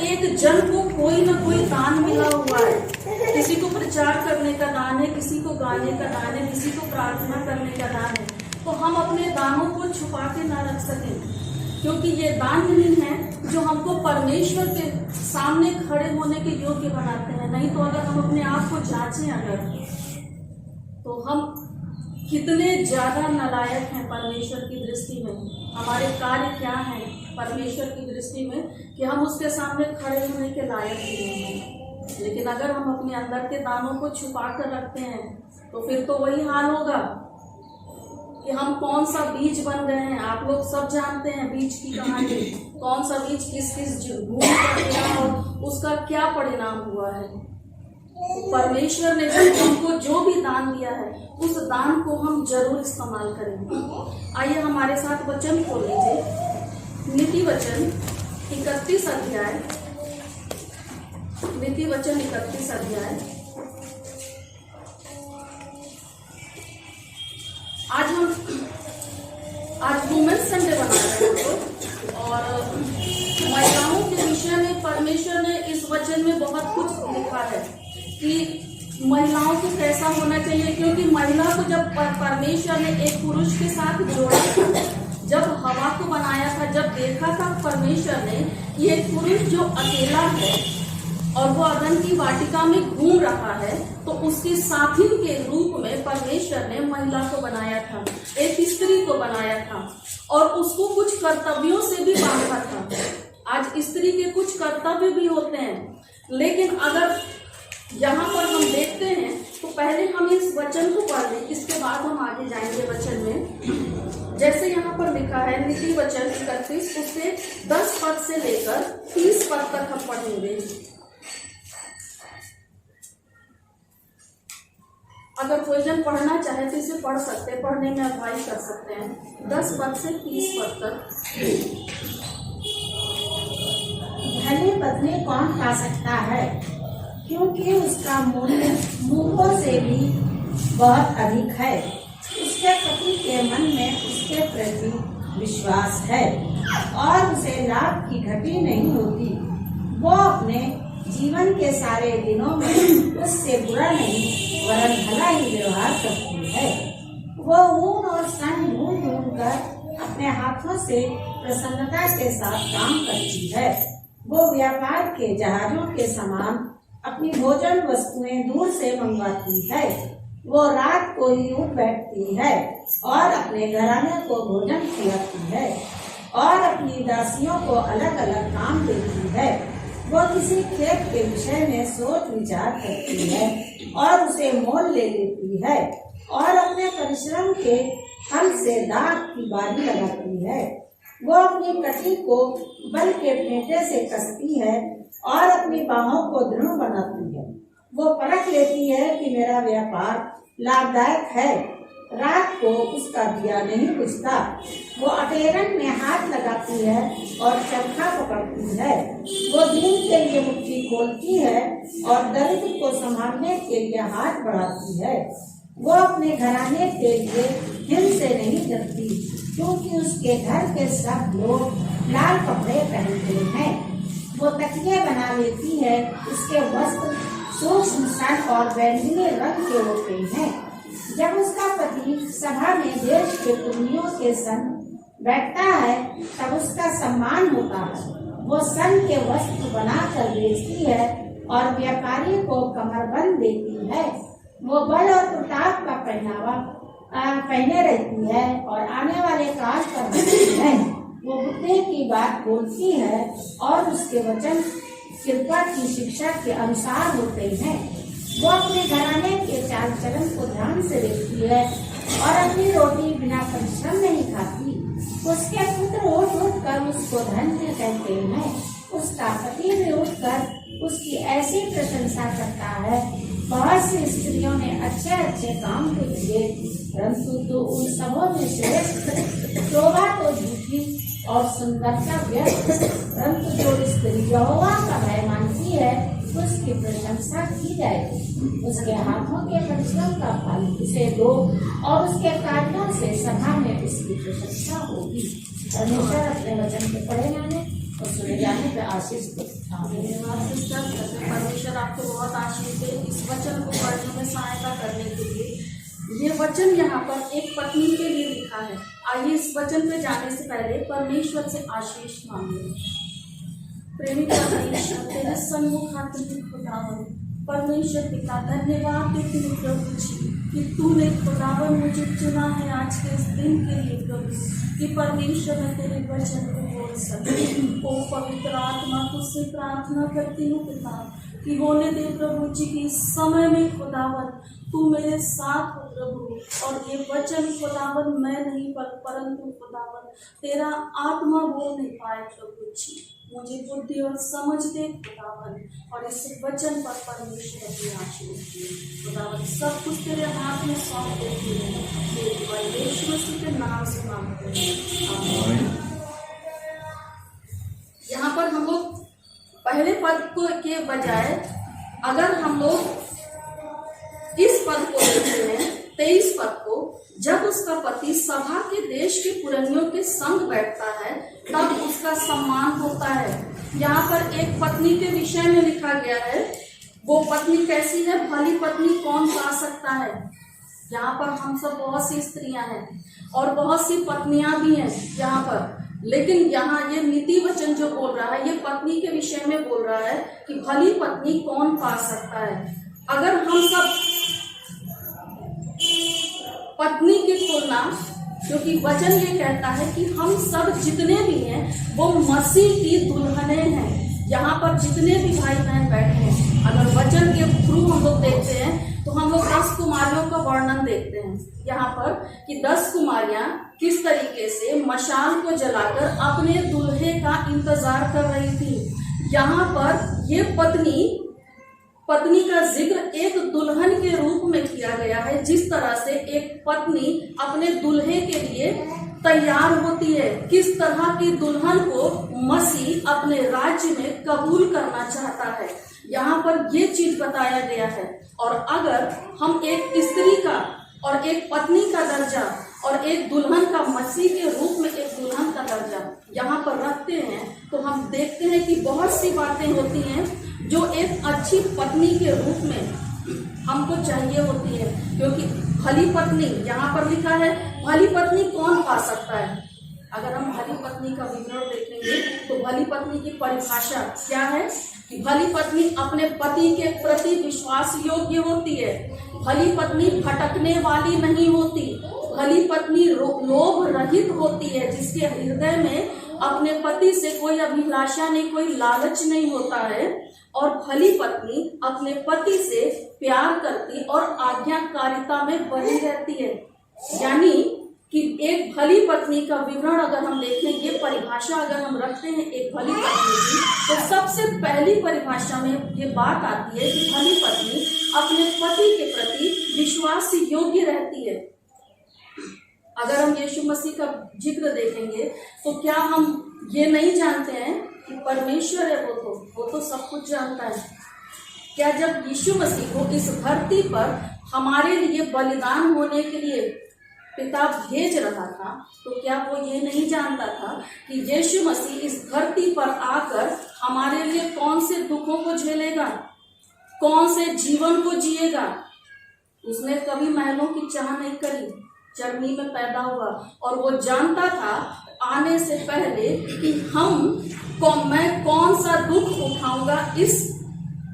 एक जन को कोई ना कोई दान मिला हुआ है। किसी को प्रचार करने का दान है, किसी को गाने का दान है, किसी को प्रार्थना करने का दान है। तो हम अपने दानों को छुपा के ना रख सकें, क्योंकि ये दान नहीं है जो हमको परमेश्वर के सामने खड़े होने के योग्य बनाते हैं। नहीं तो अगर हम अपने आप को जांचें अगर, तो हम कितने ज्यादा नालायक हैं परमेश्वर की दृष्टि में। हमारे कार्य क्या हैं परमेश्वर की दृष्टि में कि हम उसके सामने खड़े होने के लायक भी नहीं हैं। लेकिन अगर हम अपने अंदर के दानों को छुपा कर रखते हैं तो फिर तो वही हाल होगा कि हम कौन सा बीज बन गए हैं। आप लोग सब जानते हैं बीज की कहानी, कौन सा बीज किस किस भूमि पर गिरा और उसका क्या परिणाम हुआ है। परमेश्वर ने हमको जो भी दान दिया है उस दान को हम जरूर इस्तेमाल करेंगे। आइए हमारे साथ वचन खोल लीजिए, नीति वचन 31 अध्याय, नीति वचन 31 अध्याय। आज वुमेन्स संडे बना रहे हैं और महिलाओं के विषय में परमेश्वर ने इस वचन में बहुत कुछ लिखा है कि महिलाओं को कैसा होना चाहिए। क्योंकि महिला को जब परमेश्वर ने एक पुरुष के साथ जोड़ा था, जब हवा को बनाया था, जब देखा था परमेश्वर ने कि एक पुरुष जो अकेला है और वो अदन की वाटिका में घूम रहा है, तो उसकी साथी के रूप में परमेश्वर ने महिला को बनाया था, एक स्त्री को बनाया था और उसको कुछ कर्तव्यों से भी बांधा था। आज स्त्री के कुछ कर्तव्य भी होते हैं, लेकिन अगर यहाँ पर हम देखते हैं तो पहले हम इस वचन को पढ़ लें, इसके बाद हम आगे जाएंगे वचन में। जैसे यहाँ पर लिखा है नीति वचन 31 उससे 10 पद से लेकर 30 पद तक हम पढ़ेंगे। अगर कोई जन पढ़ना चाहे तो इसे पढ़ सकते हैं, पढ़ने में अगुवाई कर सकते हैं। 10 पद से 30 पद तक। धनी पत्नी कौन खा सकता है, क्योंकि उसका मूल्य मूंगों से भी बहुत अधिक है। उसके पति के मन में उसके प्रति विश्वास है और उसे लाभ की घटी नहीं होती। वो अपने जीवन के सारे दिनों में उससे बुरा नहीं वरन भला ही व्यवहार करती है। वो ऊन और सन ढूंढ ढूंढ कर अपने हाथों से प्रसन्नता के साथ काम करती है। वो व्यापार के जहाजों के समान अपनी भोजन वस्तुएं दूर से मंगवाती है। वो रात को ही उठ बैठती है और अपने घराने को भोजन खिलाती है और अपनी दासियों को अलग अलग काम देती है। वो किसी खेत के विषय में सोच विचार करती है और उसे मोल ले लेती है और अपने परिश्रम के फल से दाख की बारी लगाती है। वो अपनी कटी को बल के फेंटे से कसती है और अपनी बाहों को दृढ़ बनाती है। वो परख लेती है कि मेरा व्यापार लाभदायक है। रात को उसका दिया नहीं बुझता। वो अटेरन में हाथ लगाती है और चरखा पकड़ती है। वो दीन के लिए मुट्ठी खोलती है और दरिद्र को संभालने के लिए हाथ बढ़ाती है। वो अपने घराने के लिए हिम से नहीं डरती, क्योंकि उसके घर के सब लोग लाल कपड़े पहनते हैं। वो तकिए बना लेती है, उसके वस्त्र सूक्ष्म सन और बैंगनी रंग के होते हैं। जब उसका पति सभा में देश के पुण्यों के संग बैठता है तब उसका सम्मान होता है। वो सन के वस्त्र बनाकर बेचती है और व्यापारी को कमरबंद देती है। वो बल और प्रताप का पहनावा पहने रहती है और आने वाले काल पर बनती है। वो बुद्धि की बात बोलती है और उसके वचन कृपा की शिक्षा के अनुसार होते हैं। वो अपने घराने के चाल चलन को ध्यान से देखती है और अपनी रोटी बिना परिश्रम नहीं खाती। उसके पुत्र उठ उठ कर उसको धन्य कहते हैं। उसका पति भी उठकर उसकी ऐसी प्रशंसा करता है। बहुत सी स्त्रियों ने अच्छे अच्छे काम तो किए, परंतु तो उन सबों में श्रेष्ठ शोभा तो झूठी और सुंदरता व्यर्थ। परंतु जो स्त्री यहोवा का भय मानती है उसकी प्रशंसा की जाएगी। उसके हाथों के परिश्रम का फल उसे दो और उसके कार्यों से सभा में उसकी प्रशंसा होगी। परमेश्वर अपने वचन को पढ़े माने। और सुने जाने पे आशीष दे। धन्यवाद सिस्टर। परमेश्वर आपको बहुत आशीष दे इस वचन को पढ़ने में सहायता करने के लिए। ये वचन यहाँ पर एक पत्नी के लिए लिखा है। आइए इस वचन पे जाने से पहले परमेश्वर से आशीष मांगे। प्रेमी परमेश्वर, तेरे सन्मुख आते हैं खुदावन, परमेश्वर पिता धन्यवाद देते हैं प्रभु जी कि तूने खुदावन मुझे चुना है आज के इस दिन के लिए प्रभु, कि परमेश्वर मैं तेरे वचन को बोल सकूं। ओ पवित्र आत्मा, तुझसे प्रार्थना करती हूँ पिता कि होने दे प्रभु जी कि इस समय में खुदावन तू मेरे साथ हो प्रभु, और ये वचन खुदावन मैं नहीं परंतु खुदावन तेरा आत्मा बोल नहीं पाए प्रभु जी। मुझे बुद्धि और समझ दे खुदावन, और इस वचन पर परमेश्वर की आशीष दे खुदावन। सब कुछ तेरे हाथ में सौंप देती है, यीशु मसीह के नाम से मांगते हैं, आमीन। यहाँ पर हम लोग पहले पद को के बजाय अगर हम लोग इस पद को देखते हैं, 23 पद को, जब उसका पति सभा के देश के पुरनियों के संग बैठता है तब उसका सम्मान होता है। यहाँ पर एक पत्नी के विषय में लिखा गया है। वो पत्नी कैसी है? भली पत्नी कौन पा सकता है? यहाँ पर हम सब बहुत सी स्त्रियां हैं और बहुत सी पत्नियां भी हैं यहाँ पर, लेकिन यहाँ ये नीति वचन जो बोल रहा है ये पत्नी के विषय में बोल रहा है कि भली पत्नी कौन पा सकता है। अगर हम सब पत्नी की तुलना, क्योंकि वचन ये कहता है कि हम सब जितने भी हैं वो मसीह की दुल्हने हैं। यहाँ पर जितने भी भाई बहन बैठे हैं, अगर वचन के थ्रू हम लोग देखते हैं तो हम लोग 10 कुमारियों का वर्णन देखते हैं यहाँ पर कि 10 कुमारियां किस तरीके से मशाल को जलाकर अपने दूल्हे का इंतजार कर रही थी। यहाँ पर ये पत्नी का जिक्र एक दुल्हन के रूप में किया गया है। जिस तरह से एक पत्नी अपने दूल्हे के लिए तैयार होती है, किस तरह की दुल्हन को मसीह अपने राज्य में कबूल करना चाहता है, यहाँ पर ये चीज बताया गया है। और अगर हम एक स्त्री का और एक पत्नी का दर्जा और एक दुल्हन का, मसीह के रूप में एक दुल्हन का दर्जा यहाँ पर रखते हैं तो हम देखते हैं कि बहुत सी बातें होती हैं जो एक अच्छी पत्नी के रूप में हमको चाहिए होती है। क्योंकि भली पत्नी यहाँ पर लिखा है, भली पत्नी कौन पा सकता है? अगर हम भली पत्नी का विवरण देखेंगे तो भली पत्नी की परिभाषा क्या है कि भली पत्नी अपने पति के प्रति विश्वास योग्य होती है। भली पत्नी भटकने वाली नहीं होती। भली पत्नी लोभ रहित होती है, जिसके हृदय में अपने पति से कोई अभिलाषा नहीं, कोई लालच नहीं होता है। और भली पत्नी अपने पति से प्यार करती और आज्ञाकारिता में बनी रहती है। यानी कि एक भली पत्नी का विवरण अगर हम देखें, ये परिभाषा अगर हम रखते हैं एक भली पत्नी की, तो सबसे पहली परिभाषा में ये बात आती है कि भली पत्नी अपने पति के प्रति विश्वास योग्य रहती है। अगर हम यीशु मसीह का जिक्र देखेंगे तो क्या हम ये नहीं जानते हैं कि परमेश्वर है, वो तो सब कुछ जानता है। क्या जब यीशु मसीह को इस धरती पर हमारे लिए बलिदान होने के लिए पिता भेज रहा था, तो क्या वो ये नहीं जानता था कि यीशु मसीह इस धरती पर आकर हमारे लिए कौन से दुखों को झेलेगा, कौन से जीवन को जिएगा? उसने कभी महलों की चाह नहीं करी, चरनी में पैदा हुआ, और वो जानता था आने से पहले कि मैं कौन सा दुख उठाऊंगा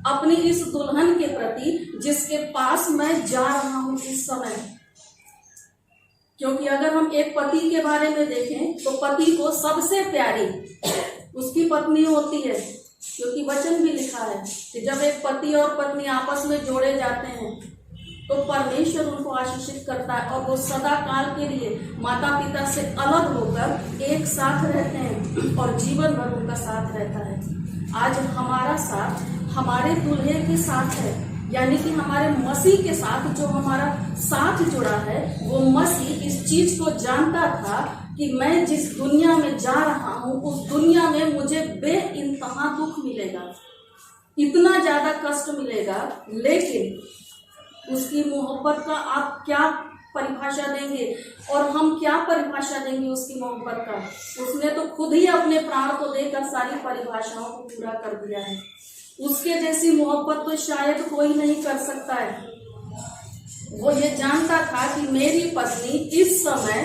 अपनी इस दुल्हन के प्रति जिसके पास मैं जा रहा हूं इस समय। क्योंकि अगर हम एक पति के बारे में देखें तो पति को सबसे प्यारी उसकी पत्नी होती है, क्योंकि वचन भी लिखा है कि जब एक पति और पत्नी आपस में जोड़े जाते हैं तो परमेश्वर उनको आशीषित करता है और वो सदा काल के लिए माता पिता से अलग होकर एक साथ रहते हैं और जीवन भर उनका साथ रहता है। आज हमारा साथ हमारे दूल्हे के साथ है, यानी कि हमारे मसीह के साथ जो हमारा साथ जुड़ा है, वो मसीह इस चीज को जानता था कि मैं जिस दुनिया में जा रहा हूँ उस दुनिया में मुझे बेइंतहा दुख मिलेगा, इतना ज्यादा कष्ट मिलेगा, लेकिन उसकी मोहब्बत का आप क्या परिभाषा देंगे, और हम क्या परिभाषा देंगे उसकी मोहब्बत का? उसने तो खुद ही अपने प्राण को देकर सारी परिभाषाओं को पूरा कर दिया है। उसके जैसी मोहब्बत तो शायद कोई नहीं कर सकता है। वो ये जानता था कि मेरी पत्नी इस समय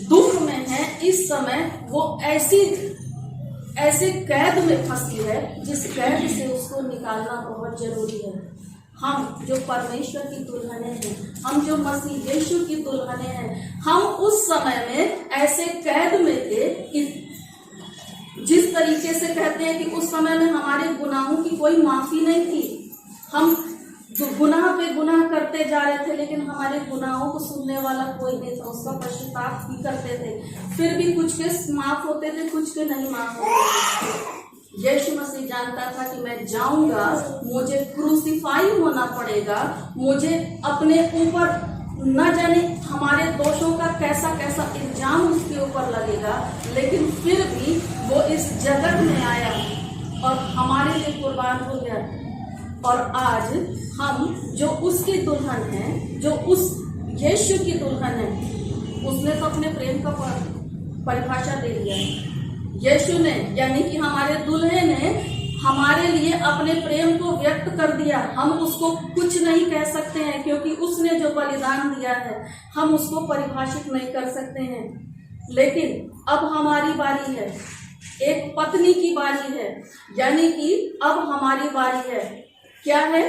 दुख में है, इस समय वो ऐसे कैद में फंसी है जिस कैद से उसको निकालना बहुत जरूरी है। हम जो परमेश्वर की दुल्हने हैं, हम जो मसीह यीशु की दुल्हने हैं, हम उस समय में ऐसे कैद में थे कि जिस तरीके से कहते हैं कि उस समय में हमारे गुनाहों की कोई माफी नहीं थी। हम गुनाह पे गुनाह करते जा रहे थे, लेकिन हमारे गुनाहों को सुनने वाला कोई नहीं था। उसका पश्चाताप भी करते थे, फिर भी कुछ के माफ होते थे, कुछ के नहीं माफ होते थे। यीशु मसीह जानता था कि मैं जाऊंगा, मुझे क्रूसीफाई होना पड़ेगा, मुझे अपने ऊपर न जाने हमारे दोषों का कैसा कैसा इल्जाम उसके ऊपर लगेगा, लेकिन फिर भी वो इस जगत में आया और हमारे लिए कुर्बान हो गया। और आज हम जो उसकी दुल्हन हैं, जो उस यीशु की दुल्हन है, उसने तो अपने प्रेम का परिभाषा दे दिया है। यीशु ने, यानी कि हमारे दूल्हे ने हमारे लिए अपने प्रेम को व्यक्त कर दिया। हम उसको कुछ नहीं कह सकते हैं, क्योंकि उसने जो बलिदान दिया है हम उसको परिभाषित नहीं कर सकते हैं। लेकिन अब हमारी बारी है, एक पत्नी की बारी है, यानी कि अब हमारी बारी है। क्या है?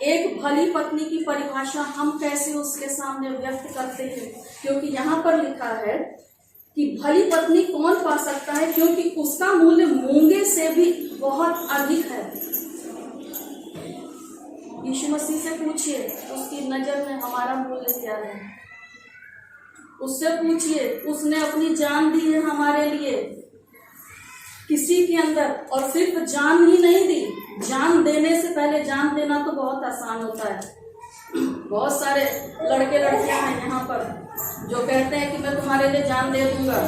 एक भली पत्नी की परिभाषा हम कैसे उसके सामने व्यक्त करते हैं, क्योंकि यहाँ पर लिखा है कि भली पत्नी कौन पा सकता है, क्योंकि उसका मूल्य मूंगे से भी बहुत अधिक है। यीशु मसीह से पूछिए उसकी नजर में हमारा मूल्य क्या है। उससे पूछिए, उसने अपनी जान दी है हमारे लिए किसी के अंदर, और सिर्फ जान ही नहीं दी, जान देने से पहले, जान देना तो बहुत आसान होता है। बहुत सारे लड़के लड़कियां हैं यहाँ पर जो कहते हैं कि मैं तुम्हारे लिए जान दे दूंगा,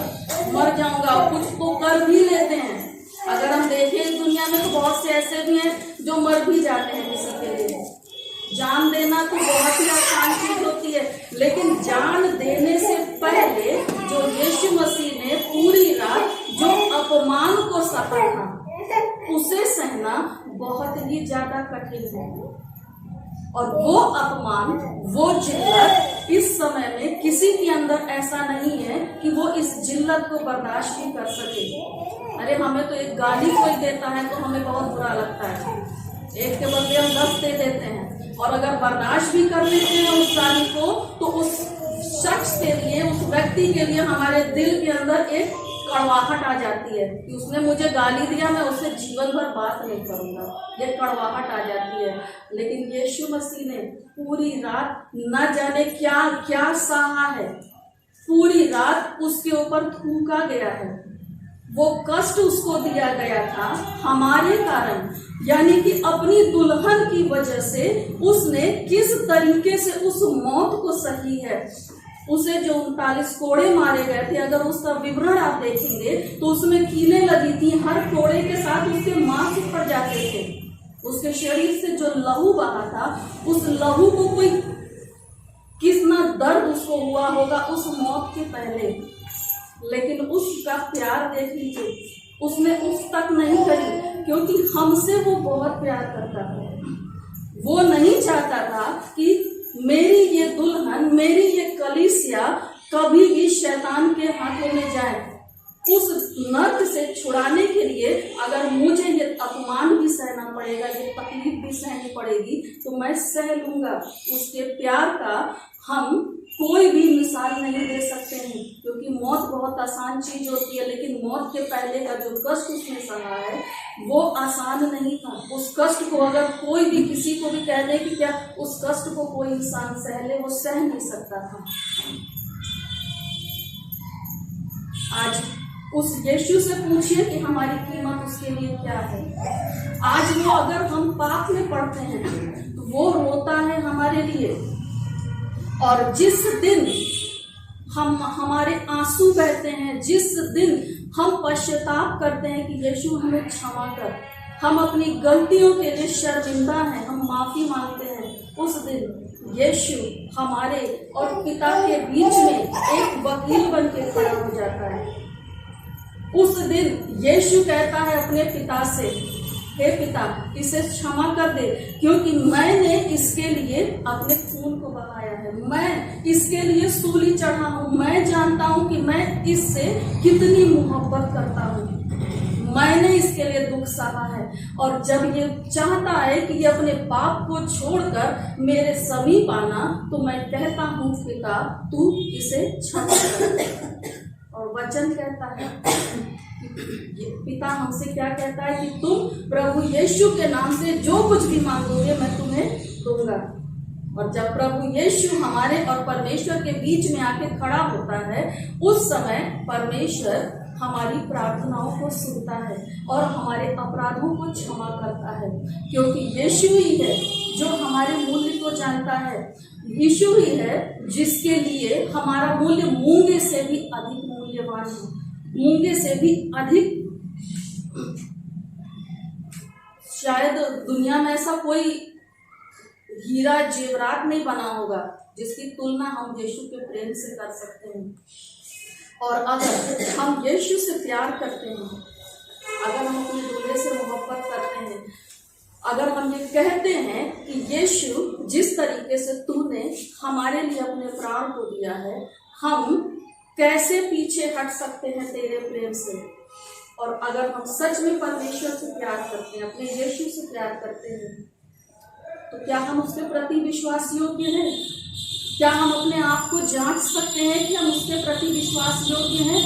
मर जाऊंगा, और कुछ तो कर भी लेते हैं। अगर हम देखें इस दुनिया में तो बहुत से ऐसे भी हैं जो मर भी जाते हैं किसी के लिए। जान देना तो बहुत ही आसान चीज होती है, लेकिन जान देने से पहले जो यीशु मसीह ने पूरी रात जो अपमान को सहा था, उसे सहना बहुत ही ज्यादा कठिन है। और वो अपमान, वो जिल्लत इस समय में किसी के अंदर ऐसा नहीं है कि वो इस जिल्लत को बर्दाश्त भी कर सके। अरे हमें तो एक गाली कोई देता है तो हमें बहुत बुरा लगता है, एक के बदले हम 10 दे देते हैं, और अगर बर्दाश्त भी कर लेते हैं उस गाली को, तो उस शख्स के लिए, उस व्यक्ति के लिए हमारे दिल के अंदर एक कड़वाहट आ जाती है कि उसने मुझे गाली दिया, मैं उससे जीवन भर बात नहीं करूंगा, ये कड़वाहट आ जाती है। लेकिन यीशु मसीह ने पूरी रात न जाने क्या क्या सहा है, पूरी रात उसके ऊपर थूका गया है, वो कष्ट उसको दिया गया था हमारे कारण, यानी कि अपनी दुल्हन की वजह से उसने किस तरीके से उस मौत को सही है। उसे जो 39 कोड़े मारे गए थे, अगर उसका विवरण आप देखेंगे तो उसमें कीलें लगी थी, हर कोड़े के साथ उसके मांस उखड़ जाते थे, उसके शरीर से जो लहू बहा था, उस लहू को कोई कितना दर्द उसको हुआ होगा उस मौत के पहले। लेकिन उसका प्यार देख लीजिए, उसने उस तक नहीं करी, क्योंकि हमसे वो बहुत प्यार करता था। वो नहीं चाहता था कि मेरी ये दुल्हन, मेरी ये कलीसिया कभी भी शैतान के हाथों में जाए। उस नर्क से छुड़ाने के लिए अगर मुझे ये अपमान भी सहना पड़ेगा, ये तकलीफ भी सहनी पड़ेगी, तो मैं सह लूंगा। उसके प्यार का हम कोई भी मिसाल नहीं दे सकते हैं, क्योंकि मौत बहुत आसान चीज होती है, लेकिन मौत के पहले का जो कष्ट उसने सहा है वो आसान नहीं था। उस कष्ट को अगर कोई भी किसी को भी कह दे कि क्या उस कष्ट को कोई इंसान सह ले, वो सह नहीं सकता था। आज उस यीशु से पूछिए कि हमारी कीमत उसके लिए क्या है। आज वो अगर हम पाप में पड़ते हैं तो वो रोता है हमारे लिए, और जिस दिन हमारे आंसू बहते हैं, जिस दिन हम पश्चाताप करते हैं कि यीशु हमें क्षमा कर, हम अपनी गलतियों के लिए शर्मिंदा हैं, हम माफी मांगते हैं, उस दिन यीशु हमारे और पिता के बीच में एक वकील बन के खड़ा हो जाता है। उस दिन यीशु कहता है अपने पिता से, हे पिता, इसे क्षमा कर दे, क्योंकि मैंने इसके लिए अपने खून को बहाया है, मैं इसके लिए सूली चढ़ा हूं, मैं जानता हूं कि मैं इससे कितनी मोहब्बत करता हूं, मैंने इसके लिए दुख सहा है। और जब ये चाहता है कि ये अपने बाप को छोड़कर मेरे समीप आना, तो मैं कहता हूं पिता, तू इसे क्षमा कर। और वचन कहता है, पिता हमसे क्या कहता है कि तुम प्रभु यीशु के नाम से जो कुछ भी मांगोगे मैं तुम्हें दूंगा। और जब प्रभु यीशु हमारे और परमेश्वर के बीच में आके खड़ा होता है, उस समय परमेश्वर हमारी प्रार्थनाओं को सुनता है और हमारे अपराधों को क्षमा करता है, क्योंकि यीशु ही है जो हमारे मूल्य को जानता है। यीशु ही है जिसके लिए हमारा मूल्य मूंगे से भी अधिक मूल्यवान है, मूंगे से भी अधिक। शायद दुनिया में ऐसा कोई हीरा जेवरात नहीं बना होगा जिसकी तुलना हम यीशु के प्रेम से कर सकते हैं। और अगर हम यीशु से प्यार करते हैं, अगर हम अपने दूल्हे से मोहब्बत करते हैं, अगर हम ये कहते हैं कि यीशु जिस तरीके से तूने हमारे लिए अपने प्राण को दिया है, हम कैसे पीछे हट सकते हैं तेरे प्रेम से। और अगर हम सच में परमेश्वर से प्यार करते हैं, अपने यीशु से प्यार करते हैं, तो क्या हम उसके प्रति विश्वास योग्य हैं? क्या हम अपने आप को जांच सकते हैं कि हम उसके प्रति विश्वास योग्य हैं?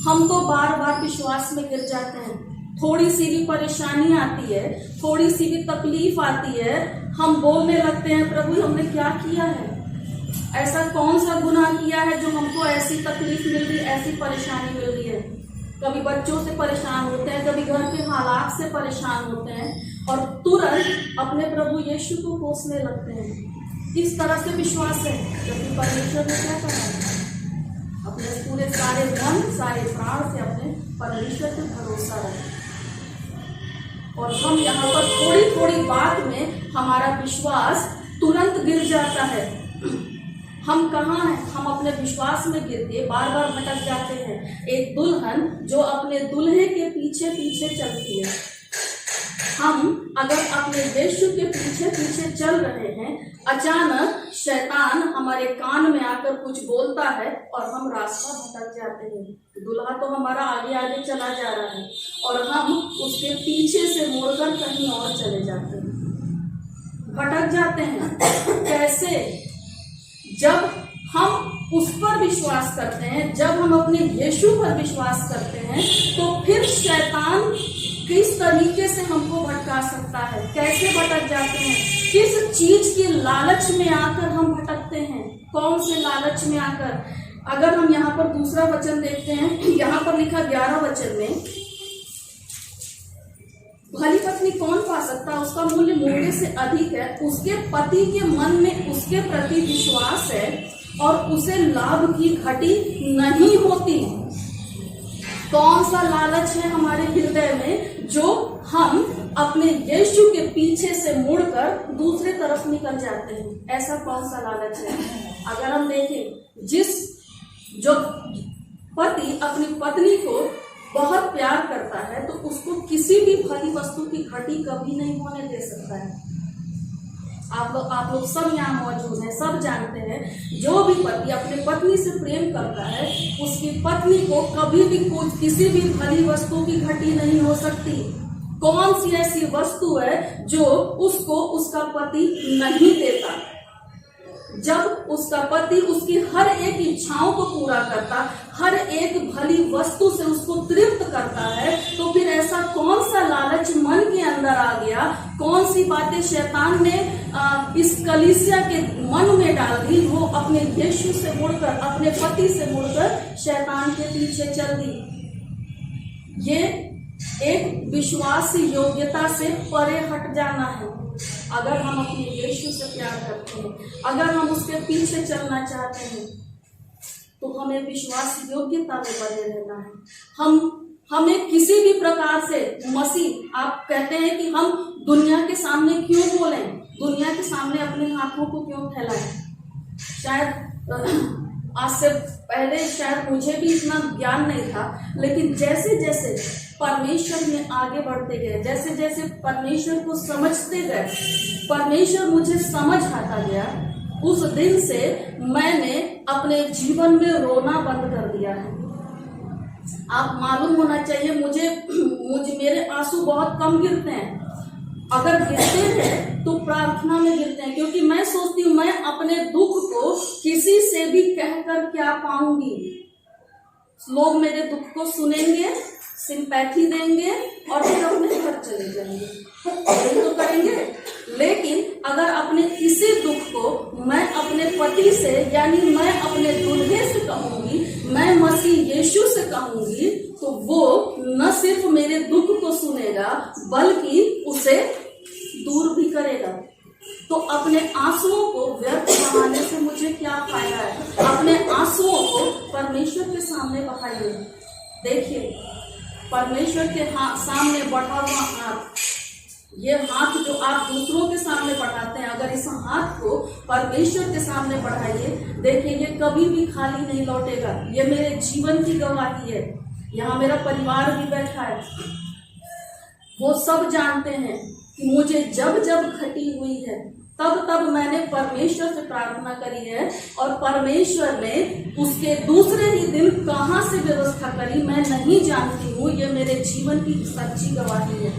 हम तो बार बार विश्वास में गिर जाते हैं। थोड़ी सी भी परेशानी आती है, थोड़ी सी भी तकलीफ आती है, हम बोलने लगते हैं, प्रभु हमने क्या किया है, ऐसा कौन सा गुनाह किया है जो हमको ऐसी तकलीफ मिल रही, ऐसी परेशानी मिल रही है। कभी बच्चों से परेशान होते हैं, कभी घर के हालात से परेशान होते हैं और तुरंत अपने प्रभु यीशु को कोसने लगते हैं। इस तरह से विश्वास है, क्योंकि परमेश्वर ने क्या कहा है, अपने पूरे सारे मन सारे प्राण से अपने परमेश्वर पे भरोसा रखें। और हम यहाँ पर थोड़ी थोड़ी बात में हमारा विश्वास तुरंत गिर जाता है। हम कहाँ हैं? हम अपने विश्वास में गिर के बार बार भटक जाते हैं। एक दुल्हन जो अपने दूल्हे के पीछे पीछे चलती है, हम अगर अपने यीशु के पीछे पीछे चल रहे हैं, अचानक शैतान हमारे कान में आकर कुछ बोलता है और हम रास्ता भटक जाते हैं। दूल्हा तो हमारा आगे आगे चला जा रहा है और हम उसके पीछे से मुड़कर कहीं और चले जाते हैं, भटक जाते हैं। कैसे? जब हम उस पर विश्वास करते हैं, जब हम अपने यीशु पर विश्वास करते हैं, तो फिर शैतान किस तरीके से हमको भटका सकता है? कैसे भटक जाते हैं? किस चीज के लालच में आकर हम भटकते हैं? कौन से लालच में आकर? अगर हम यहाँ पर दूसरा वचन देखते हैं, यहाँ पर लिखा 11 वचन में, भली पत्नी कौन पा सकता है, उसका मूल्य मूल्य से अधिक है, उसके पति के मन में उसके प्रति विश्वास है और उसे लाभ की घटी नहीं होती। कौन सा लालच है हमारे हृदय में जो हम अपने यीशु के पीछे से मुड़कर दूसरे तरफ निकल जाते हैं? ऐसा कौन सा लालच है? अगर हम देखें, जो पति अपनी पत्नी को बहुत प्यार करता है, तो उसको किसी भी भली वस्तु की घटी कभी नहीं होने दे सकता है। आप लोग सब यहाँ मौजूद हैं, सब जानते हैं, जो भी पति अपने पत्नी से प्रेम करता है, उसकी पत्नी को कभी भी किसी भी भली वस्तु की घटी नहीं हो सकती। कौन सी ऐसी वस्तु है जो उसको उसका पति नहीं देता? जब उसका पति उसकी हर एक इच्छाओं को पूरा करता, हर एक भली वस्तु से उसको तृप्त करता है, तो फिर ऐसा कौन सा लालच मन के अंदर आ गया? कौन सी बातें शैतान ने इस कलीसिया के मन में डाल दी? वो अपने यीशु से मुड़कर, अपने पति से मुड़कर शैतान के पीछे चल दी। ये एक विश्वास योग्यता से परे हट जाना है। अगर हम अपने यीशु से प्यार करते हैं, अगर हम उसके पीछे चलना चाहते हैं, तो हमें विश्वास योग्यता में बने रहना है। हमें किसी भी प्रकार से मसीह, आप कहते हैं कि हम दुनिया के सामने क्यों बोलें, दुनिया के सामने अपने हाथों को क्यों फैलाएं? शायद आज से पहले शायद मुझे भी इतना ज्ञान नहीं था, लेकिन जैसे जैसे परमेश्वर में आगे बढ़ते गए, जैसे जैसे परमेश्वर को समझते गए, परमेश्वर मुझे समझ आता गया, उस दिन से मैंने अपने जीवन में रोना बंद कर दिया है। आप मालूम होना चाहिए, मुझे मेरे आंसू बहुत कम गिरते हैं। अगर गिरते हैं तो प्रार्थना में गिरते हैं, क्योंकि मैं सोचती हूँ मैं अपने दुख को किसी से भी कहकर क्या पाऊंगी। लोग मेरे दुख को सुनेंगे, सिंपैथी देंगे और फिर अपने घर चले जाएंगे, यही तो करेंगे। लेकिन अगर अपने इसी दुख को मैं अपने पति से, यानी मैं अपने दूल्हे से कहूंगी, मैं मसीह यीशु से कहूंगी, तो वो न सिर्फ मेरे दुख को सुनेगा बल्कि उसे दूर भी करेगा। तो अपने आंसुओं को व्यर्थ बहाने से मुझे क्या फायदा है? अपने आंसुओं को परमेश्वर के सामने बहाइए। देखिए, परमेश्वर के सामने बढ़ा हुआ हाथ, ये हाथ जो आप दूसरों के सामने बढ़ाते हैं, अगर इस हाथ को परमेश्वर के सामने बढ़ाइए, देखिए ये कभी भी खाली नहीं लौटेगा। ये मेरे जीवन की गवाही है। यहाँ मेरा परिवार भी बैठा है, वो सब जानते हैं कि मुझे जब जब घटी हुई है तब तब मैंने परमेश्वर से प्रार्थना करी है, और परमेश्वर ने उसके दूसरे ही दिन कहाँ से व्यवस्था करी मैं नहीं जानती हूँ। ये मेरे जीवन की सच्ची गवाही है।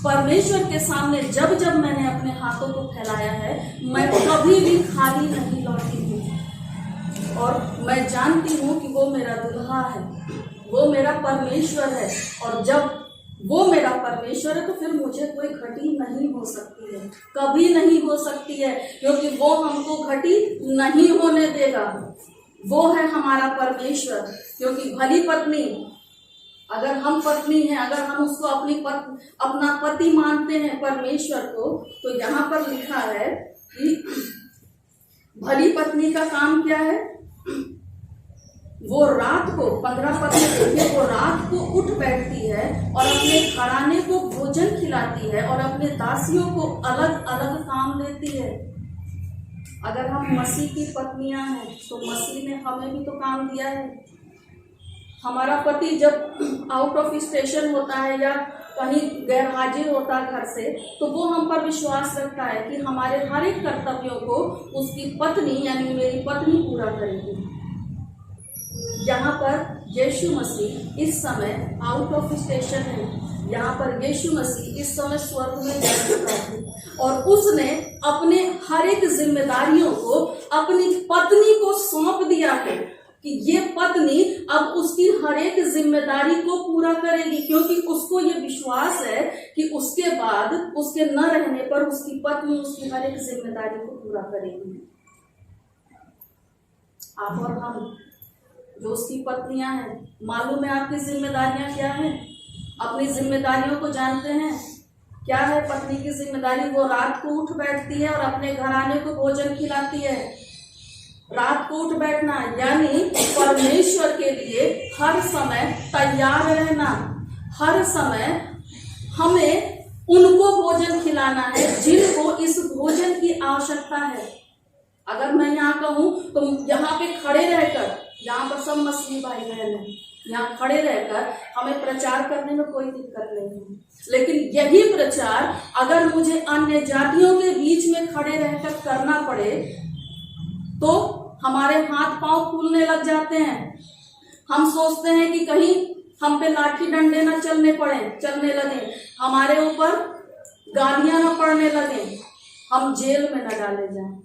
परमेश्वर के सामने जब जब मैंने अपने हाथों को फैलाया है, मैं कभी भी खाली नहीं लौटी हूँ, और मैं जानती हूँ कि वो मेरा दुल्हा है, वो मेरा परमेश्वर है। और जब वो मेरा परमेश्वर है तो फिर मुझे कोई घटी नहीं हो सकती है, कभी नहीं हो सकती है, क्योंकि वो हमको घटी नहीं होने देगा। वो है हमारा परमेश्वर। क्योंकि भली पत्नी, अगर हम पत्नी हैं, अगर हम उसको अपना पति मानते हैं परमेश्वर को, तो यहाँ पर लिखा है कि भली पत्नी का काम क्या है? वो रात को 15 पद में देखिए, वो रात को उठ बैठती है और अपने घराने को भोजन खिलाती है और अपने दासियों को अलग अलग काम देती है। अगर हम मसीह की पत्नियां हैं तो मसीह ने हमें भी तो काम दिया है। हमारा पति जब आउट ऑफ स्टेशन होता है या कहीं गैर हाजिर होता है घर से, तो वो हम पर विश्वास रखता है कि हमारे हर एक कर्तव्यों को उसकी पत्नी यानी मेरी पत्नी पूरा करेगी। यहाँ पर यीशु मसीह इस समय आउट ऑफ स्टेशन है। यहाँ पर यीशु मसीह इस समय स्वर्ग में जा चुका है और उसने अपने हर एक जिम्मेदारियों को अपनी पत्नी को सौंप दिया है कि ये पत्नी अब उसकी हर एक जिम्मेदारी को पूरा करेगी, क्योंकि उसको ये विश्वास है कि उसके बाद उसके न रहने पर उसकी पत्नी उसकी हर एक जिम्मेदारी को पूरा करेगी। आप और हम जो उसकी पत्नियां हैं, मालूम है आपकी जिम्मेदारियां क्या हैं? अपनी जिम्मेदारियों को जानते हैं? क्या है पत्नी की जिम्मेदारी? वो रात को उठ बैठती है और अपने घराने को भोजन खिलाती है। रात को उठ बैठना यानी परमेश्वर के लिए हर समय तैयार रहना, हर समय हमें उनको भोजन खिलाना है जिनको इस भोजन की आवश्यकता है। अगर मैं यहाँ कहूँ तो यहाँ पे खड़े रहकर, यहाँ पर सब मसीही भाई बहन हैं, यहाँ खड़े रहकर हमें प्रचार करने में कोई दिक्कत नहीं है, लेकिन यही प्रचार अगर मुझे अन्य जातियों के बीच में खड़े रहकर करना पड़े तो हमारे हाथ पांव फूलने लग जाते हैं। हम सोचते हैं कि कहीं हम पे लाठी डंडे न चलने लगे, हमारे ऊपर गालियां न पड़ने लगे, हम जेल में न डाले जाएं।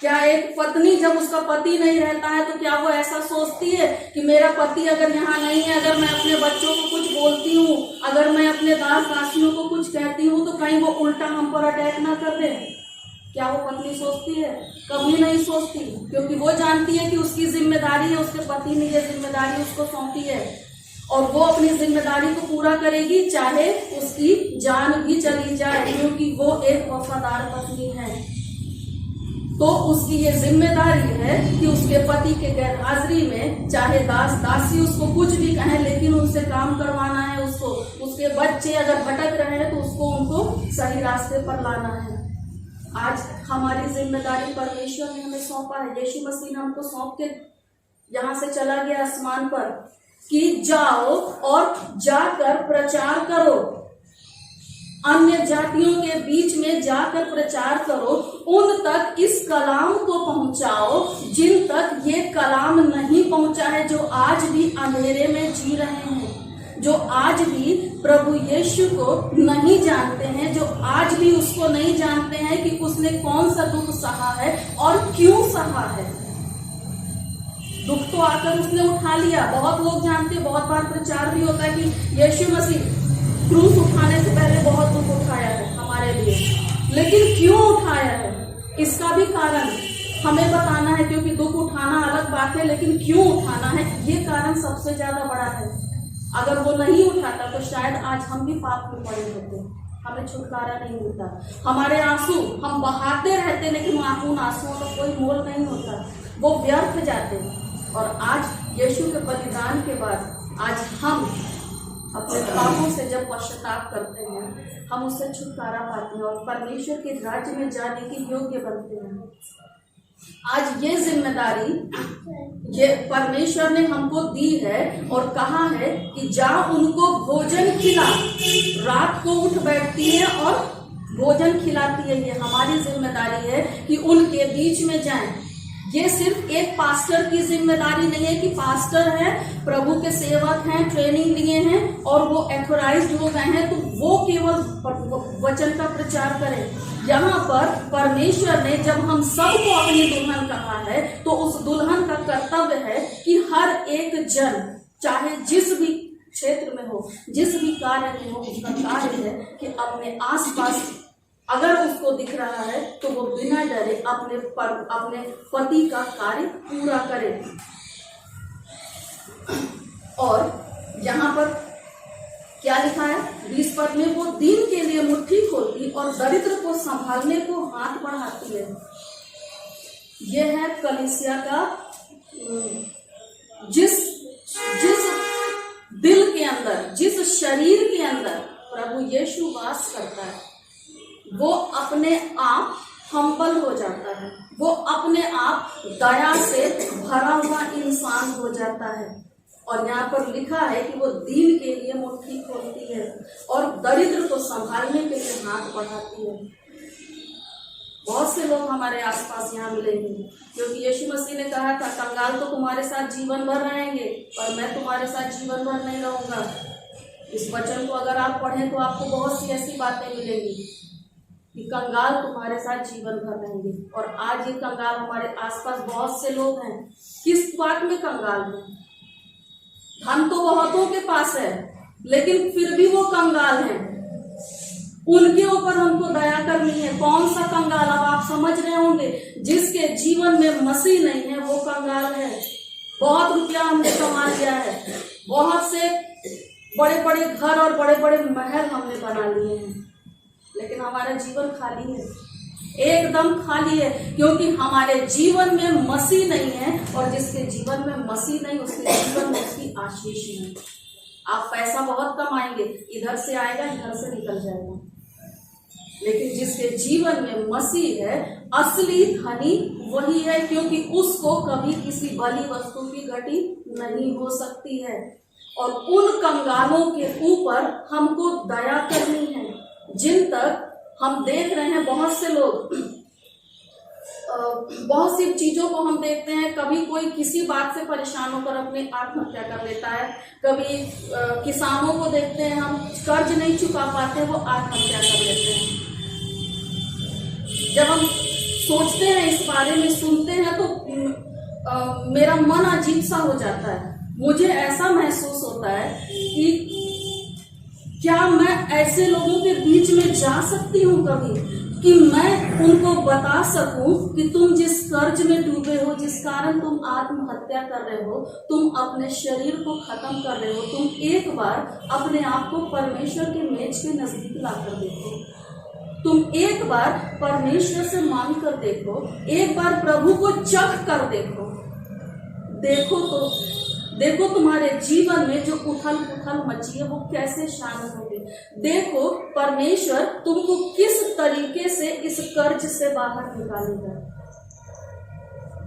क्या एक पत्नी जब उसका पति नहीं रहता है तो क्या वो ऐसा सोचती है कि मेरा पति अगर यहाँ नहीं है, अगर मैं अपने बच्चों को कुछ बोलती हूँ, अगर मैं अपने दास दासियों को कुछ कहती हूँ तो कहीं वो उल्टा हम पर अटैक ना कर दे? क्या वो पत्नी सोचती है? कभी नहीं सोचती, क्योंकि वो जानती है कि उसकी जिम्मेदारी है, उसके पति ने ये जिम्मेदारी उसको सौंपी है और वो अपनी जिम्मेदारी को पूरा करेगी चाहे उसकी जान भी चली जाए, क्योंकि वो एक वफादार पत्नी है। तो उसकी ये जिम्मेदारी है कि उसके पति के गैर हाजिरी में चाहे दास दासी उसको कुछ भी कहें, लेकिन उससे काम करवाना है। उसको उसके बच्चे अगर भटक रहे हैं तो उसको उनको सही रास्ते पर लाना है। आज हमारी जिम्मेदारी परमेश्वर ने हमें सौंपा है, यीशु मसीह ने हमको सौंप के यहाँ से चला गया आसमान पर कि जाओ और जाकर प्रचार करो, अन्य जातियों के बीच में जाकर प्रचार करो, उन तक इस कलाम को पहुंचाओ जिन तक ये कलाम नहीं पहुंचा है, जो आज भी अंधेरे में जी रहे हैं, जो आज भी प्रभु यीशु को नहीं जानते हैं, जो आज भी उसको नहीं जानते हैं कि उसने कौन सा दुख सहा है और क्यों सहा है। दुख तो आकर उसने उठा लिया, बहुत लोग जानते, बहुत बार प्रचार भी होता है कि यीशु मसीह क्रूस उठाने से पहले बहुत दुख उठाया है हमारे लिए, लेकिन क्यों उठाया है इसका भी कारण हमें बताना है, क्योंकि दुख उठाना अलग बात है, लेकिन क्यों उठाना है ये कारण सबसे ज्यादा बड़ा है। अगर वो नहीं उठाता तो शायद आज हम भी पाप में पड़े होते, हमें छुटकारा नहीं मिलता। हमारे आंसू हम बहाते रहते, लेकिन उन आंसुओं का कोई मोल नहीं होता, वो व्यर्थ जाते। और आज यीशु के बलिदान के बाद आज हम अपने पापों से जब पश्चाताप करते हैं, हम उससे छुटकारा पाते हैं और परमेश्वर के राज्य में जाने के योग्य बनते हैं। आज ये जिम्मेदारी ये परमेश्वर ने हमको दी है और कहा है कि जा उनको भोजन खिला। रात को उठ बैठती है और भोजन खिलाती है। ये हमारी जिम्मेदारी है कि उनके बीच में जाएं। ये सिर्फ एक पास्टर की जिम्मेदारी नहीं है कि पास्टर है, प्रभु के सेवक हैं, ट्रेनिंग लिए हैं और वो एथोराइज्ड हो गए हैं तो वो केवल वचन का प्रचार करें। यहाँ पर परमेश्वर ने जब हम सबको अपनी दुल्हन कहा है तो उस दुल्हन का कर्तव्य है कि हर एक जन चाहे जिस भी क्षेत्र में हो, जिस भी कार्य में हो, उसका कार्य है कि अपने आसपास अगर उसको दिख रहा है तो वो बिना डरे अपने पति का कार्य पूरा करे। और यहाँ पर क्या लिखा है 20 पद में, वो दीन के लिए मुट्ठी खोलती और दरिद्र को संभालने को हाथ बढ़ाती है। यह है कलीसिया का जिस दिल के अंदर, जिस शरीर के अंदर प्रभु यीशु वास करता है, वो अपने आप हम्बल हो जाता है, वो अपने आप दया से भरा हुआ इंसान हो जाता है। और यहाँ पर लिखा है कि वो दीन के लिए मुट्ठी खोलती है और दरिद्र को संभालने के लिए हाथ बढ़ाती है। बहुत से लोग हमारे आसपास यहाँ मिलेंगे, क्योंकि यीशु मसीह ने कहा था कंगाल तो तुम्हारे साथ जीवन भर रहेंगे और मैं तुम्हारे साथ जीवन भर नहीं रहूंगा। इस वचन को अगर आप पढ़ें तो आपको बहुत सी ऐसी बातें मिलेंगी कि कंगाल तुम्हारे साथ जीवन भर रहेंगे। और आज ये कंगाल हमारे आसपास बहुत से लोग हैं। किस बात में कंगाल हैं? धन तो बहुतों के पास है, लेकिन फिर भी वो कंगाल हैं। उनके ऊपर हमको दया करनी है। कौन सा कंगाल? अब आप समझ रहे होंगे, जिसके जीवन में मसीह नहीं है वो कंगाल है। बहुत रुपया हमने कमा लिया है, बहुत से बड़े बड़े घर और बड़े बड़े महल हमने बना लिए हैं, लेकिन हमारा जीवन खाली है, एकदम खाली है, क्योंकि हमारे जीवन में मसीह नहीं है। और जिसके जीवन में मसीह नहीं, उसके जीवन में उसकी आशीष नहीं। आप पैसा बहुत कमाएंगे, इधर से आएगा इधर से निकल जाएगा, लेकिन जिसके जीवन में मसीह है, असली धनी वही है, क्योंकि उसको कभी किसी भली वस्तु की घटी नहीं हो सकती है। और उन कंगालों के ऊपर हमको दया करनी है, जिन तक हम देख रहे हैं बहुत से लोग, बहुत सी चीजों को हम देखते हैं। कभी कोई किसी बात से परेशान होकर अपनी आत्महत्या कर लेता है, कभी किसानों को देखते हैं हम कर्ज नहीं चुका पाते, वो आत्महत्या कर लेते हैं। जब हम सोचते हैं इस बारे में, सुनते हैं, तो मेरा मन अजीब सा हो जाता है। मुझे ऐसा महसूस होता है कि क्या मैं ऐसे लोगों के बीच में जा सकती हूँ कभी, कि मैं उनको बता सकूं कि तुम जिस कर्ज में डूबे हो, जिस कारण तुम आत्महत्या कर रहे हो, तुम अपने शरीर को खत्म कर रहे हो, तुम एक बार अपने आप को परमेश्वर के मेज के नजदीक ला कर देखो। तुम एक बार परमेश्वर से मांग कर देखो, एक बार प्रभु को चख कर देखो। देखो तुम्हारे जीवन में जो उथल पुथल मची है वो कैसे शांत होगी। देखो परमेश्वर तुमको किस तरीके से इस कर्ज से बाहर निकालेगा।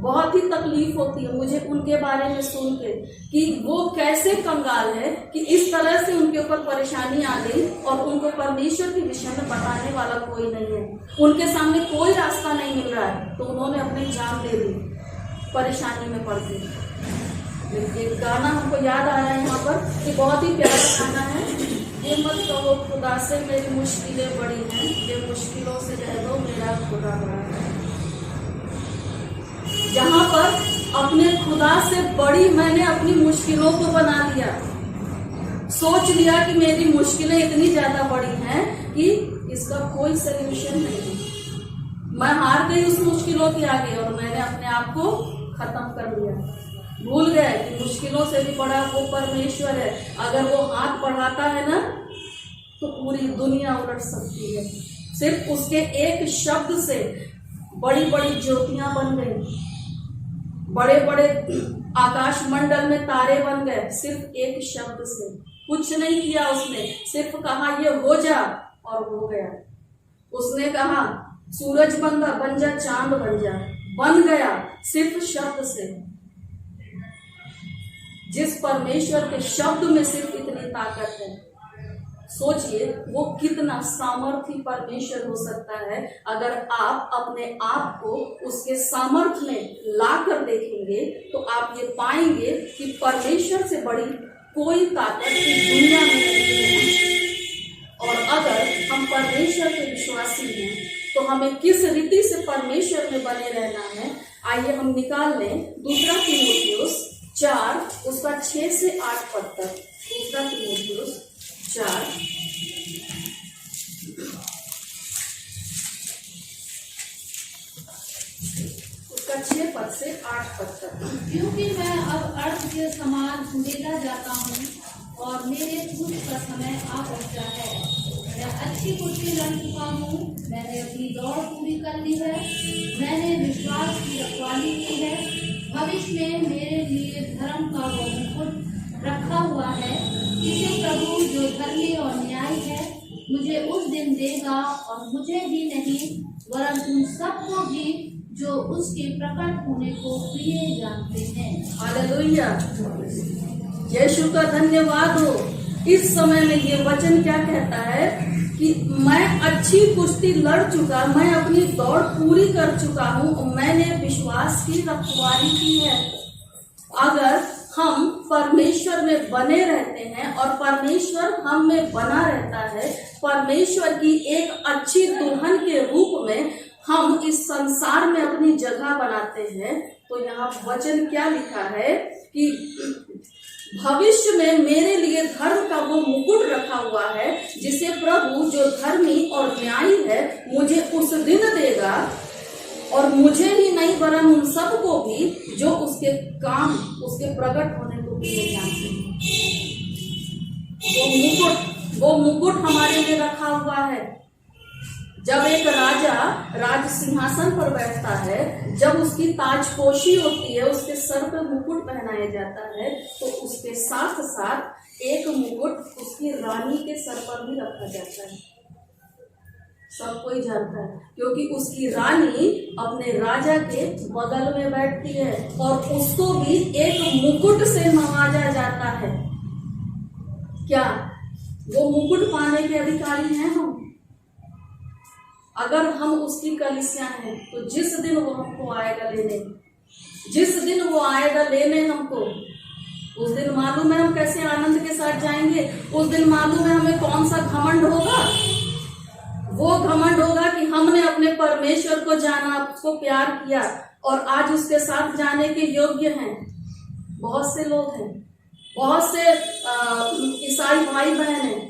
बहुत ही तकलीफ होती है मुझे उनके बारे में सुन के कि वो कैसे कंगाल है कि इस तरह से उनके ऊपर परेशानी आ गई और उनको परमेश्वर के विषय में बताने वाला कोई नहीं है, उनके सामने कोई रास्ता नहीं मिल रहा है, तो उन्होंने अपनी जान दे दी परेशानी में पड़ गई। एक गाना हमको याद आ रहा है यहाँ पर कि बहुत ही प्यारा गाना है, ये मत कहो खुदा से मेरी मुश्किलें बड़ी हैं, ये मुश्किलों से कह दो मेरा खुदा बड़ा है। जहाँ पर अपने खुदा से बड़ी मैंने अपनी मुश्किलों को बना लिया, सोच लिया कि मेरी मुश्किलें इतनी ज्यादा बड़ी हैं कि इसका कोई सलूशन नहीं, मैं हार गई उस मुश्किलों के आगे और मैंने अपने आप को खत्म कर लिया। भूल गए कि मुश्किलों से भी बड़ा वो परमेश्वर है, अगर वो हाथ बढ़ाता है ना तो पूरी दुनिया उलट सकती है। सिर्फ उसके एक शब्द से बड़ी बड़ी ज्योतियां बन गई, बड़े बड़े आकाश मंडल में तारे बन गए, सिर्फ एक शब्द से। कुछ नहीं किया उसने, सिर्फ कहा ये हो जा और हो गया। उसने कहा सूरज बन जा, चांद बन गया सिर्फ शब्द से। जिस परमेश्वर के शब्द में सिर्फ इतनी ताकत है, सोचिए वो कितना सामर्थी परमेश्वर हो सकता है। अगर आप अपने आप को उसके सामर्थ्य में ला कर देखेंगे तो आप ये पाएंगे कि परमेश्वर से बड़ी कोई ताकत इस दुनिया में नहीं है। और अगर हम परमेश्वर के विश्वासी हैं तो हमें किस रीति से परमेश्वर में बने रहना है। आइए हम निकाल लें 2 तीमुथियुस 4 उसका 6 से 8 पद तक। 2 तीमुथियुस 4 उसका 6 पद से 8 पद तक। क्योंकि मैं अब अर्थ के समान उंडेला जाता हूँ और मेरे कूच का समय आ पहुँचा है। मैं अच्छी कुर्सी लड़ चुका हूँ, मैंने अपनी दौड़ पूरी कर ली है, मैंने विश्वास की रखवाली की है। भविष्य में मेरे लिए धर्म का वो मुकुट रखा हुआ है, जिसे प्रभु जो धर्मी और न्यायी है मुझे उस दिन देगा, और मुझे ही नहीं वरन उन सबको भी जो उसके प्रकट होने को प्रिय जानते हैं। हालेलुया, यीशु का धन्यवाद हो। इस समय में ये वचन क्या कहता है कि मैं अच्छी कुश्ती लड़ चुका, मैं अपनी दौड़ पूरी कर चुका हूँ, मैंने विश्वास की रखवाली की है। अगर हम परमेश्वर में बने रहते हैं और परमेश्वर हम में बना रहता है, परमेश्वर की एक अच्छी दुल्हन के रूप में हम इस संसार में अपनी जगह बनाते हैं, तो यहाँ वचन क्या लिखा है कि भविष्य में मेरे लिए धर्म का वो मुकुट रखा हुआ है, जिसे प्रभु जो धर्मी और न्यायी है मुझे उस दिन देगा, और मुझे ही नहीं वरन उन सबको भी जो उसके काम उसके प्रकट होने को भी जानते हैं। वो मुकुट हमारे लिए रखा हुआ है। जब एक राजा राज सिंहासन पर बैठता है, जब उसकी ताजपोशी होती है, उसके सर पे मुकुट पहनाया जाता है, तो उसके साथ साथ एक मुकुट उसकी रानी के सर पर भी रखा जाता है। सब कोई जानता है, क्योंकि उसकी रानी अपने राजा के बगल में बैठती है और उसको भी एक मुकुट से नवाजा जाता है। क्या वो मुकुट पाने के अधिकारी हैं हम? अगर हम उसकी कलीसिया हैं तो जिस दिन वो हमको आएगा लेने, जिस दिन वो आएगा लेने हमको, उस दिन मालूम है हम कैसे आनंद के साथ जाएंगे। उस दिन मालूम है हमें कौन सा घमंड होगा। वो घमंड होगा कि हमने अपने परमेश्वर को जाना, उसको प्यार किया और आज उसके साथ जाने के योग्य हैं। बहुत से लोग हैं, बहुत से ईसाई भाई बहन हैं,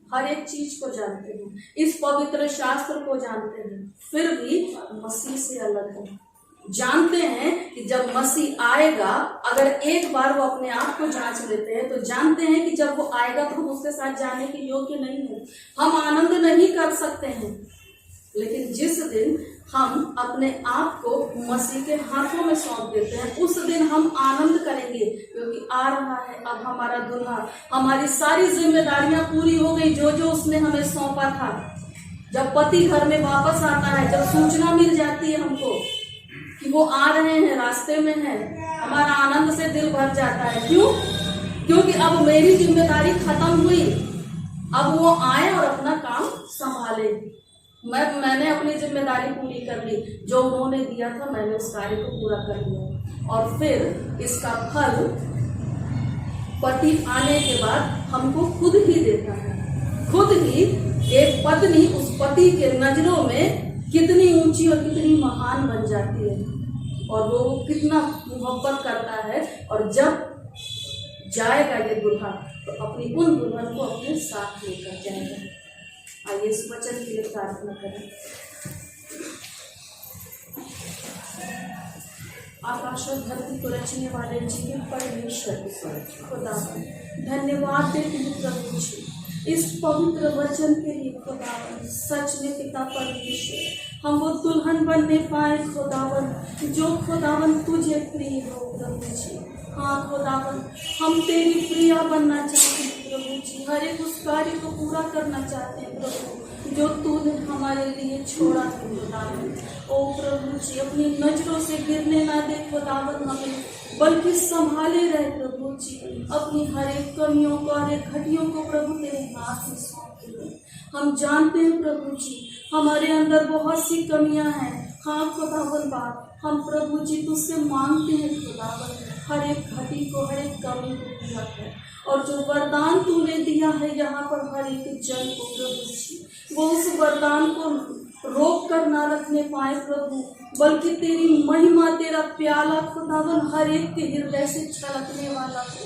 हर एक चीज को जानते हैं, इस पवित्र शास्त्र को जानते हैं, फिर भी मसीह से अलग है। जानते हैं कि जब मसीह आएगा, अगर एक बार वो अपने आप को जांच लेते हैं तो जानते हैं कि जब वो आएगा तो हम उसके साथ जाने के योग्य नहीं है, हम आनंद नहीं कर सकते हैं। लेकिन जिस दिन हम अपने आप को मसीह के हाथों में सौंप देते हैं, उस दिन हम आनंद करेंगे, क्योंकि आ रहा है अब हमारा दुल्हा। हमारी सारी जिम्मेदारियां पूरी हो गई, जो जो उसने हमें सौंपा था। जब पति घर में वापस आता है, जब सूचना मिल जाती है हमको कि वो आ रहे हैं, रास्ते में हैं, हमारा आनंद से दिल भर जाता है। क्यों? क्योंकि अब मेरी जिम्मेदारी खत्म हुई। अब वो आए और अपना काम संभाले। मैंने अपनी जिम्मेदारी पूरी कर ली, जो उन्होंने दिया था मैंने उस कार्य को पूरा कर लिया। और फिर इसका फल पति आने के बाद हमको खुद ही देता है। खुद ही एक पत्नी उस पति के नजरों में कितनी ऊंची और कितनी महान बन जाती है, और वो कितना मोहब्बत करता है। और जब जाएगा ये दुल्हा, तो अपनी उन दुल्हन को अपने साथ लेकर जाएगा। आइए इस वचन के लिए प्रार्थना करें। आकाश और धरती को रचने वाले जीवित परमेश्वर खुदा, धन्यवाद देती हूँ प्रभु जी इस पवित्र वचन के लिए खुदावन। सच में पिता परमेश्वर, हम वो दुल्हन बनने पाए खुदावन, जो खुदावन तुझे प्रिय हो प्रभु जी। हाँ खुदावन, हम तेरी प्रिया बनना चाहते हैं प्रभु जी। हर एक उस कार्य को पूरा करना चाहते हैं प्रभु, जो तूने हमारे लिए छोड़ा है खुदावन। ओ प्रभु जी, अपनी नजरों से गिरने ना दे खुदावन हमें, बल्कि संभाले रहे प्रभु जी। अपनी हर एक कमियों को, हर एक घटियों को प्रभु तेरे हाथ में सौंप दे। हम जानते हैं प्रभु जी, हमारे अंदर बहुत सी कमियां हैं। हाँ खुदावन बाप, हम प्रभु जी तुझसे मांगते हैं खुदावन, हर एक घटी को, हर एक कमी को पूरा कर। और जो वरदान तूने दिया है यहाँ पर हर एक जन को प्रभु जी, वो उस वरदान को रोक कर ना रखने पाए प्रभु, बल्कि तेरी महिमा, तेरा प्याला खुदावन हर एक के हृदय से छलकने वाला हो।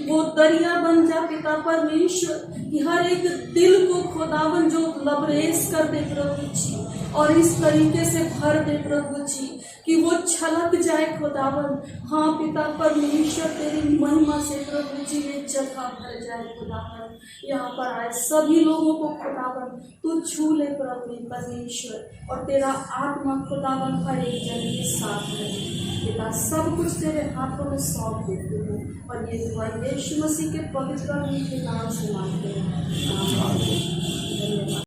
वो दरिया बन जा पिता परमेश्वर, कि हर एक दिल को खुदावन जो लबरेज कर दे प्रभु जी, और इस तरीके से भर दे प्रभु जी कि वो छलक जाए खुदावन। हाँ पिता परमेश्वर, तेरी महिमा से प्रभु जी में जगह भर जाए खुदावन। यहाँ पर आए सभी लोगों को खुदावन तू छू ले प्रभु परमेश्वर, और तेरा आत्मा खुदावन हर एक जन के साथ है पिता। सब कुछ तेरे हाथों में सौंप देते हैं, और ये दुआ यीशु मसीह के पवित्र नाम से मांगते हैं। धन्यवाद।